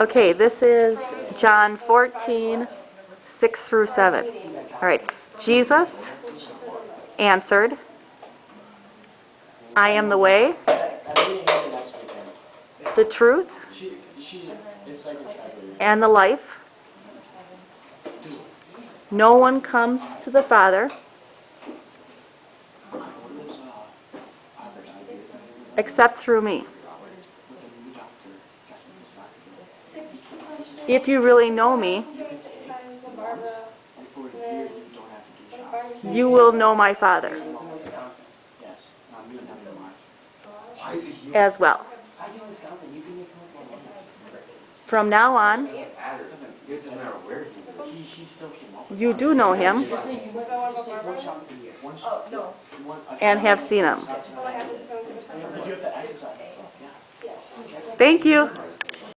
Okay, this is John 14, 6 through 7. All right. Jesus answered, I am the way, the truth, and the life. No one comes to the Father except through me. If you really know me, you will know my Father as well. From now on, you do know him and have seen him. Thank you.